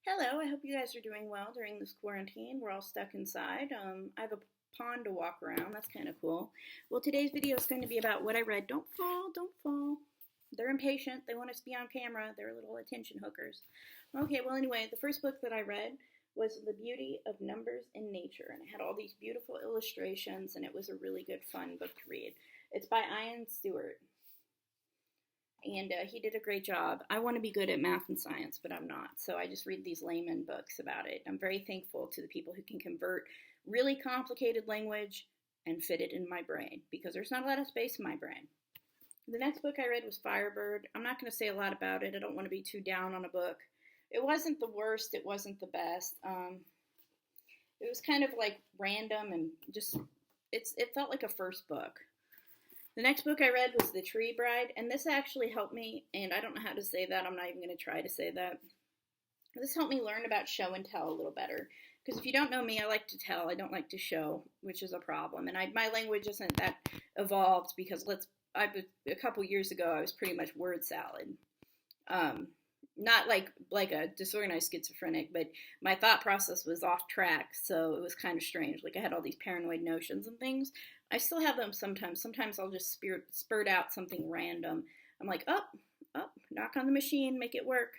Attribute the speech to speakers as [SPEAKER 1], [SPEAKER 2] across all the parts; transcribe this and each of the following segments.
[SPEAKER 1] Hello, I hope you guys are doing well during this quarantine. We're all stuck inside. I have a pond to walk around. That's kind of cool. Well, today's video is going to be about what I read. Don't fall, don't fall. They're impatient. They want us to be on camera. They're little attention hookers. Okay, well, anyway, the first book that I read was The Beauty of Numbers in Nature, and it had all these beautiful illustrations, and it was a really good, fun book to read. It's by Ian Stewart. And he did a great job. I want to be good at math and science, but I'm not. So I just read these layman books about it. I'm very thankful to the people who can convert really complicated language and fit it in my brain, because there's not a lot of space in my brain. The next book I read was Firebird. I'm not going to say a lot about it. I don't want to be too down on a book. It wasn't the worst. It wasn't the best. It was kind of like random and just, it felt like a first book. The next book I read was The Tree Bride, and this actually helped me, and I don't know how to say that. I'm not even going to try to say that. This helped me learn about show and tell a little better, because if you don't know me, I like to tell. I don't like to show, which is a problem, and my language isn't that evolved, because a couple years ago, I was pretty much word salad. Not like a disorganized schizophrenic, but my thought process was off track, so it was kind of strange. Like, I had all these paranoid notions and things. I still have them sometimes. Sometimes I'll just spurt out something random. I'm like, knock on the machine, make it work.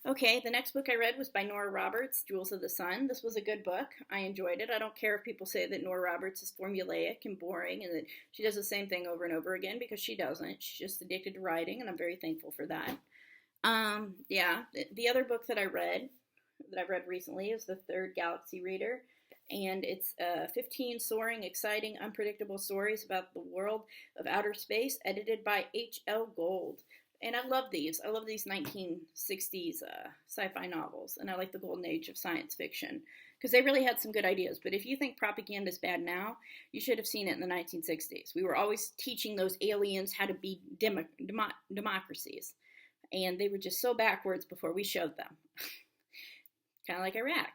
[SPEAKER 1] Okay, the next book I read was by Nora Roberts, Jewels of the Sun. This was a good book. I enjoyed it. I don't care if people say that Nora Roberts is formulaic and boring and that she does the same thing over and over again, because she doesn't. She's just addicted to writing, and I'm very thankful for that. The other book that I've read recently is The Third Galaxy Reader, and it's 15 soaring, exciting, unpredictable stories about the world of outer space, edited by H.L. Gold. And I love these. I love these 1960s sci-fi novels, and I like the golden age of science fiction, because they really had some good ideas. But if you think propaganda is bad now, you should have seen it in the 1960s. We were always teaching those aliens how to be democracies. And they were just so backwards before we showed them. Kind of like Iraq.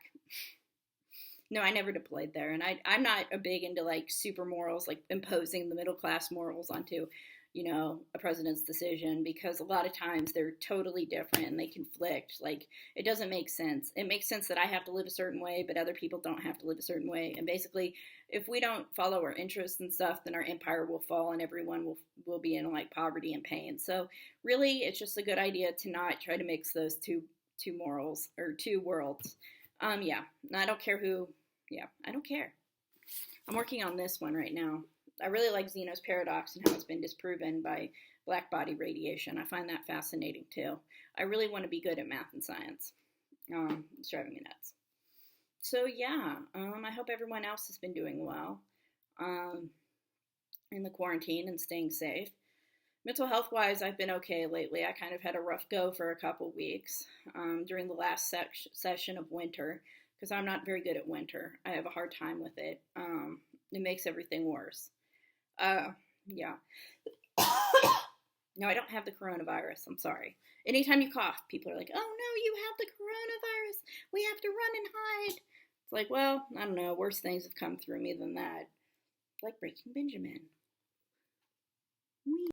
[SPEAKER 1] No, I never deployed there. And I'm not a big into like super morals, like imposing the middle class morals onto, a president's decision, because a lot of times they're totally different and they conflict. Like, it doesn't make sense. It makes sense that I have to live a certain way, but other people don't have to live a certain way. And basically, if we don't follow our interests and stuff, then our empire will fall and everyone will be in like poverty and pain. So really, it's just a good idea to not try to mix those two morals or two worlds. I don't care who. Yeah, I don't care. I'm working on this one right now. I really like Zenos Paradox and how it's been disproven by black body radiation. I find that fascinating too. I really want to be good at math and science. It's driving me nuts. So I hope everyone else has been doing well in the quarantine and staying safe. Mental health wise, I've been okay lately. I kind of had a rough go for a couple weeks during the last session of winter, because I'm not very good at winter. I have a hard time with it. It makes everything worse. No, I don't have the coronavirus. I'm sorry. Anytime you cough, people are like, oh no, you have the coronavirus. We have to run and hide. It's like, well, I don't know. Worse things have come through me than that. Like Breaking Benjamin.